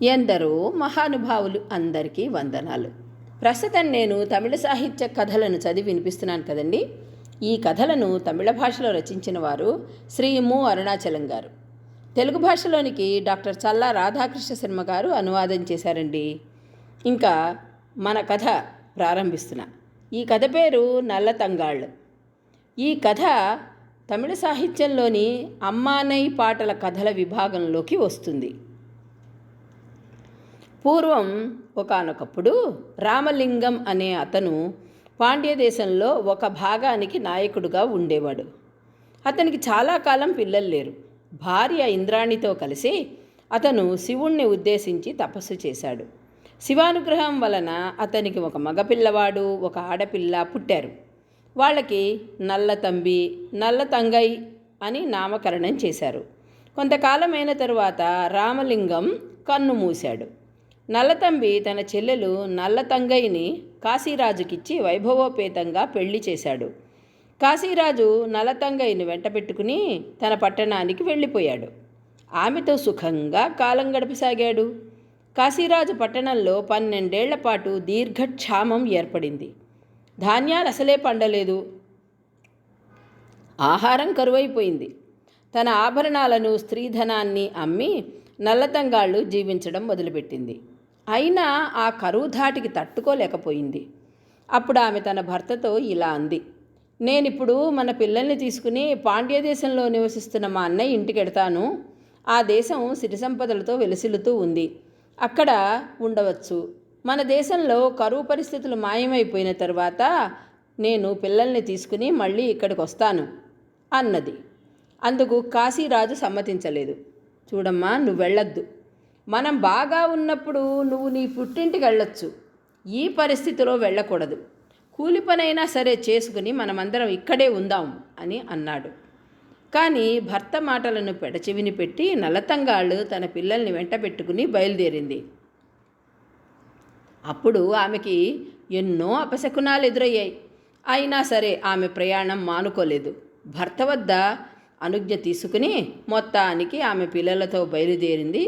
ఎందరో మహానుభావులు అందరికీ వందనాలు. ప్రస్తుతం నేను తమిళ సాహిత్య కథలను చదివి వినిపిస్తున్నాను కదండి. ఈ కథలను తమిళ భాషలో రచించిన వారు శ్రీ ము. అరుణాచలం గారు. తెలుగు భాషలోనికి డాక్టర్ చల్లా రాధాకృష్ణ శర్మ గారు అనువాదం చేశారండి. ఇంకా మన కథ ప్రారంభిస్తున్నా. ఈ కథ పేరు నల్లతంగాళ్ళు. ఈ కథ తమిళ సాహిత్యంలోని అమ్మానై పాటల కథల విభాగంలోకి వస్తుంది. పూర్వం ఒకానొకప్పుడు రామలింగం అనే అతను పాండ్య దేశంలో ఒక భాగానికి నాయకుడుగా ఉండేవాడు. అతనికి చాలా కాలం పిల్లలు లేరు. భార్య ఇంద్రాణితో కలిసి అతను శివుణ్ణి ఉద్దేశించి తపస్సు చేశాడు. శివానుగ్రహం వలన అతనికి ఒక మగపిల్లవాడు, ఒక ఆడపిల్ల పుట్టారు. వాళ్ళకి నల్లతంబి, నల్లతంగై అని నామకరణం చేశారు. కొంతకాలమైన తరువాత రామలింగం కన్ను మూశాడు. నల్లతంబి తన చెల్లెలు నల్లతంగైని కాశీరాజుకిచ్చి వైభవోపేతంగా పెళ్లి చేశాడు. కాశీరాజు నల్లతంగైని వెంటబెట్టుకుని తన పట్టణానికి వెళ్ళిపోయాడు. ఆమెతో సుఖంగా కాలం గడపసాగాడు. కాశీరాజు పట్టణంలో 12 ఏళ్ల పాటు దీర్ఘక్షామం ఏర్పడింది. ధాన్యాలు అసలే పండలేదు. ఆహారం కరువైపోయింది. తన ఆభరణాలను, స్త్రీధనాన్ని అమ్మి నల్లతంగాళ్ళు జీవించడం మొదలుపెట్టింది. అయినా ఆ కరువు ధాటికి తట్టుకోలేకపోయింది. అప్పుడు ఆమె తన భర్తతో ఇలా అంది: నేనిప్పుడు మన పిల్లల్ని తీసుకుని పాండ్య దేశంలో నివసిస్తున్న మా అన్నయ్య ఇంటికి వెడతాను. ఆ దేశం సిరి సంపదలతో వెలసిల్లుతూ ఉంది. అక్కడ ఉండవచ్చు. మన దేశంలో కరువు పరిస్థితులు మాయమైపోయిన తర్వాత నేను పిల్లల్ని తీసుకుని మళ్ళీ ఇక్కడికి వస్తాను అన్నది. అందుకు కాశీరాజు సమ్మతించలేదు. చూడమ్మా, నువ్వు వెళ్ళొద్దు. మనం బాగా ఉన్నప్పుడు నువ్వు నీ పుట్టింటికి వెళ్ళొచ్చు. ఈ పరిస్థితిలో వెళ్ళకూడదు. కూలి పనైనా సరే చేసుకుని మనమందరం ఇక్కడే ఉందాం అని అన్నాడు. కానీ భర్త మాటలను పెడచెవిని పెట్టి నల్లతంగాళ్ళు తన పిల్లల్ని వెంట పెట్టుకుని బయలుదేరింది. అప్పుడు ఆమెకి ఎన్నో అపశకునాలు ఎదురయ్యాయి. అయినా సరే ఆమె ప్రయాణం మానుకోలేదు. భర్త వద్ద అనుజ్ఞ తీసుకుని మొత్తానికి ఆమె పిల్లలతో బయలుదేరింది.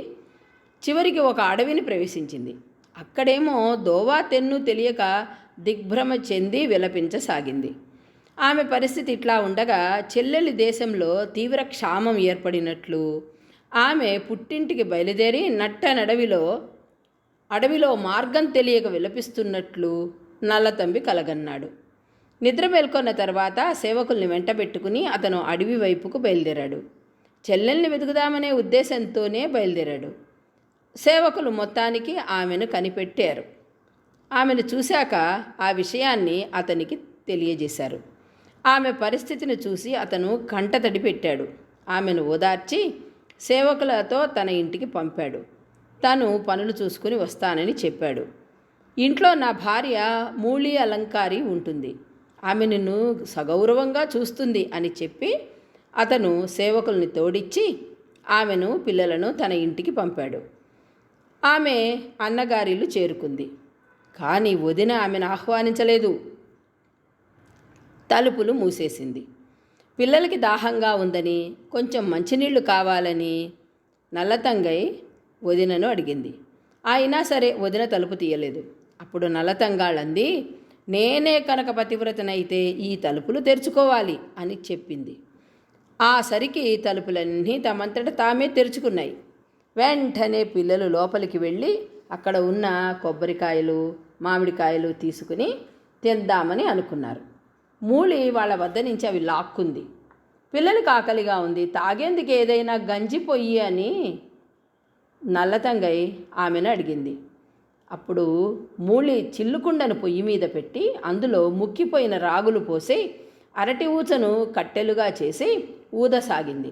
చివరికి ఒక అడవిని ప్రవేశించింది. అక్కడేమో దోవా తెన్ను తెలియక దిగ్భ్రమ చెంది విలపించసాగింది. ఆమె పరిస్థితి ఇట్లా ఉండగా చెల్లెలి దేశంలో తీవ్ర క్షామం ఏర్పడినట్లు, ఆమె పుట్టింటికి బయలుదేరి అడవిలో మార్గం తెలియక విలపిస్తున్నట్లు నల్లతంబి కలగన్నాడు. నిద్ర మేల్కొన్న తర్వాత సేవకుల్ని వెంటబెట్టుకుని అతను అడవి వైపుకు బయలుదేరాడు. చెల్లెల్ని వెతుకుదామనే ఉద్దేశంతోనే బయలుదేరాడు. సేవకులు మొత్తానికి ఆమెను కనిపెట్టారు. ఆమెను చూశాక ఆ విషయాన్ని అతనికి తెలియజేశారు. ఆమె పరిస్థితిని చూసి అతను కంటతడి పెట్టాడు. ఆమెను ఓదార్చి సేవకులతో తన ఇంటికి పంపాడు. తను పనులు చూసుకుని వస్తానని చెప్పాడు. ఇంట్లో నా భార్య మూళి అలంకారి ఉంటుంది. ఆమె నిన్ను సగౌరవంగా చూస్తుంది అని చెప్పి అతను సేవకుల్ని తోడిచ్చి ఆమెను, పిల్లలను తన ఇంటికి పంపాడు. ఆమె అన్నగారిల్లు చేరుకుంది. కానీ వదిన ఆమెను ఆహ్వానించలేదు. తలుపులు మూసేసింది. పిల్లలకి దాహంగా ఉందని, కొంచెం మంచినీళ్లు కావాలని నల్లతంగై వదినను అడిగింది. అయినా సరే వదిన తలుపు తీయలేదు. అప్పుడు నల్లతంగాళ్ళంది, నేనే కనుక పతివ్రతనైతే ఈ తలుపులు తెరుచుకోవాలి అని చెప్పింది. ఆ సరికి తలుపులన్నీ తమంతట తామే తెరుచుకున్నాయి. వెంటనే పిల్లలు లోపలికి వెళ్ళి అక్కడ ఉన్న కొబ్బరికాయలు, మామిడికాయలు తీసుకుని తిందామని అనుకున్నారు. మూళి వాళ్ళ వద్ద నుంచి అవి లాక్కుంది. పిల్లలకి ఆకలిగా ఉంది, తాగేందుకు ఏదైనా గంజి పొయ్యి అని నల్లతంగై ఆమెను అడిగింది. అప్పుడు మూళి చిల్లుకుండను పొయ్యి మీద పెట్టి అందులో ముక్కిపోయిన రాగులు పోసి అరటి ఊచను కట్టెలుగా చేసి ఊదసాగింది.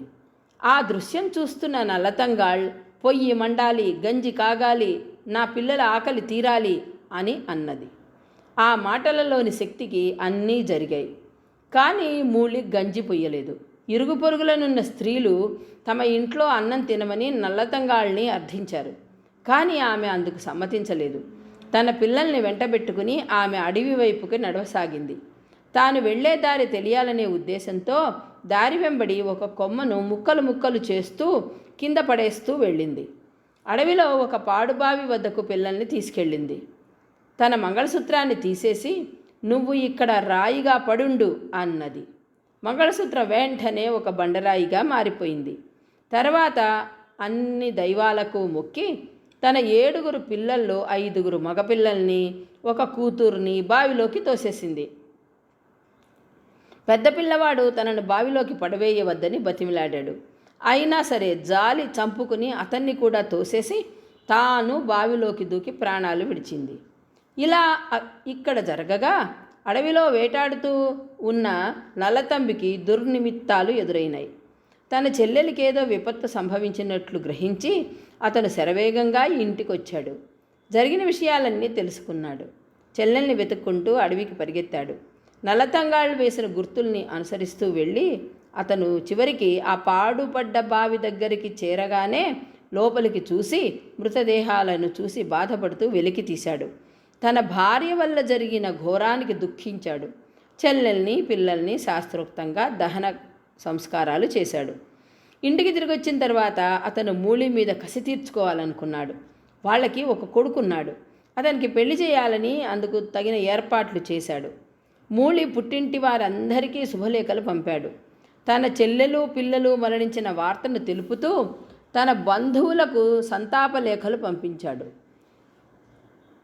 ఆ దృశ్యం చూస్తున్న నల్లతంగాళ్, పొయ్యి మండాలి, గంజి కాగాలి, నా పిల్లల ఆకలి తీరాలి అని అన్నది. ఆ మాటలలోని శక్తికి అన్నీ జరిగాయి. కానీ మూళి గంజి పొయ్యలేదు. ఇరుగు పొరుగులనున్న స్త్రీలు తమ ఇంట్లో అన్నం తినమని నల్లతంగాళ్ళని అర్థించారు. కానీ ఆమె అందుకు సమ్మతించలేదు. తన పిల్లల్ని వెంటబెట్టుకుని ఆమె అడవి వైపుకి నడవసాగింది. తాను వెళ్లే దారి తెలియాలనే ఉద్దేశంతో దారి వెంబడి ఒక కొమ్మను ముక్కలు ముక్కలు చేస్తూ కింద పడేస్తూ వెళ్ళింది. అడవిలో ఒక పాడుబావి వద్దకు పిల్లల్ని తీసుకెళ్ళింది. తన మంగళసూత్రాన్ని తీసేసి, నువ్వు ఇక్కడ రాయిగా పడుండు అన్నది. మంగళసూత్రం వెంటనే ఒక బండరాయిగా మారిపోయింది. తర్వాత అన్ని దైవాలకు మొక్కి తన 7 పిల్లల్లో 5 మగపిల్లల్ని, ఒక కూతుర్ని బావిలోకి తోసేసింది. పెద్ద పిల్లవాడు తనను బావిలోకి పడవేయవద్దని బతిమిలాడాడు. అయినా సరే జాలి చంపుకుని అతన్ని కూడా తోసేసి తాను బావిలోకి దూకి ప్రాణాలు విడిచింది. ఇలా ఇక్కడ జరగగా అడవిలో వేటాడుతూ ఉన్న నల్లతంబికి దుర్నిమిత్తాలు ఎదురైనాయి. తన చెల్లెలికేదో విపత్తు సంభవించినట్లు గ్రహించి అతను శరవేగంగా ఇంటికొచ్చాడు. జరిగిన విషయాలన్నీ తెలుసుకున్నాడు. చెల్లెల్ని వెతుక్కుంటూ అడవికి పరిగెత్తాడు. నల్లతంగాళ్ళు వేసిన గుర్తుల్ని అనుసరిస్తూ వెళ్ళి అతను చివరికి ఆ పాడుపడ్డ బావి దగ్గరికి చేరగానే లోపలికి చూసి మృతదేహాలను చూసి బాధపడుతూ వెలికి తీశాడు. తన భార్య వల్ల జరిగిన ఘోరానికి దుఃఖించాడు. చెల్లెల్ని పిల్లల్ని శాస్త్రోక్తంగా దహన సంస్కారాలు చేశాడు. ఇంటికి తిరిగి వచ్చిన తర్వాత అతను మూలి మీద కసి తీర్చుకోవాలనుకున్నాడు. వాళ్ళకి ఒక కొడుకున్నాడు. అతనికి పెళ్లి చేయాలని అందుకు తగిన ఏర్పాట్లు చేశాడు. మూలి పుట్టింటి వారందరికీ శుభలేఖలు పంపాడు. తన చెల్లెలు పిల్లలు మరణించిన వార్తను తెలుపుతూ తన బంధువులకు సంతాప లేఖలు పంపించాడు.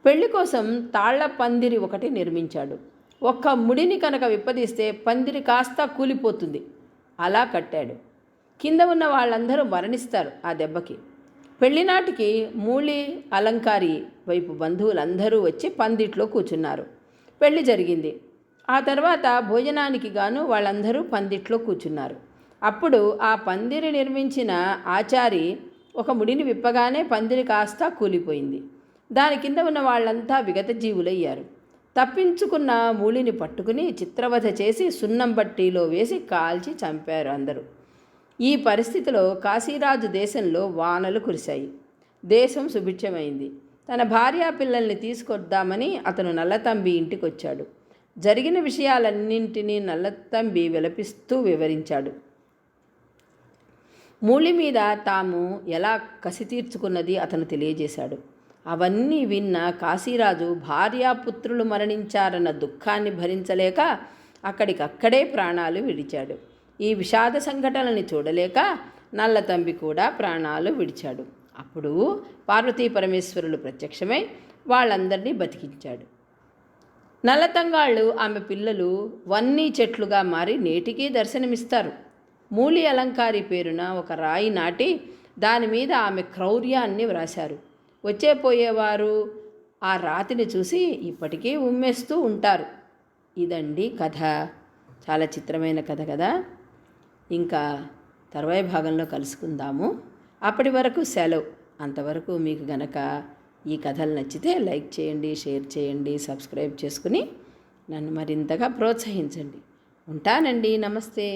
పెళ్లి కోసం తాళ్ల పందిరి ఒకటి నిర్మించాడు. ఒక్క ముడిని కనుక విప్పదీస్తే పందిరి కాస్త కూలిపోతుంది. అలా కట్టాడు. కింద ఉన్న వాళ్ళందరూ మరణిస్తారు ఆ దెబ్బకి. పెళ్లినాటికి మూలి అలంకారి వైపు బంధువులందరూ వచ్చి పందిట్లో కూర్చున్నారు. పెళ్లి జరిగింది. ఆ తర్వాత భోజనానికి గాను వాళ్ళందరూ పందిట్లో కూర్చున్నారు. అప్పుడు ఆ పందిరి నిర్మించిన ఆచారి ఒక ముడిని విప్పగానే పందిరి కాస్త కూలిపోయింది. దాని కింద ఉన్న వాళ్ళంతా విగత జీవులయ్యారు. తప్పించుకున్న మూలిని పట్టుకుని చిత్రవధ చేసి సున్నం బట్టీలో వేసి కాల్చి చంపారు అందరూ. ఈ పరిస్థితిలో కాశీరాజు దేశంలో వానలు కురిశాయి. దేశం సుభిక్షమైంది. తన భార్యా పిల్లల్ని తీసుకొద్దామని అతను నల్లతంబి ఇంటికొచ్చాడు. జరిగిన విషయాలన్నింటినీ నల్లతంబి విలపిస్తూ వివరించాడు. మూలి మీద తాము ఎలా కసి తీర్చుకున్నది అతను తెలియజేశాడు. అవన్నీ విన్న కాశీరాజు భార్యాపుత్రులు మరణించారన్న దుఃఖాన్ని భరించలేక అక్కడికక్కడే ప్రాణాలు విడిచాడు. ఈ విషాద సంఘటనల్ని చూడలేక నల్లతంబి కూడా ప్రాణాలు విడిచాడు. అప్పుడు పార్వతీ పరమేశ్వరులు ప్రత్యక్షమై వాళ్ళందరినీ బతికించాడు. నల్లతంగాళ్ళు ఆమె పిల్లలు వన్నీ చెట్లుగా మారి నేటికీ దర్శనమిస్తారు. మూలి అలంకారి పేరున ఒక రాయి నాటి దాని మీద ఆమె క్రౌర్యాన్ని వ్రాశారు. వచ్చేపోయేవారు ఆ రాతిని చూసి ఇప్పటికీ ఉమ్మేస్తూ ఉంటారు. ఇదండి కథ. చాలా చిత్రమైన కథ కదా. ఇంకా తర్వాయి భాగంలో కలుసుకుందాము. అప్పటి వరకు సెలవు. అంతవరకు మీకు గనక ఈ కథలు నచ్చితే లైక్ చేయండి, షేర్ చేయండి, సబ్స్క్రైబ్ చేసుకుని నన్ను మరింతగా ప్రోత్సహించండి. ఉంటానండి. నమస్తే.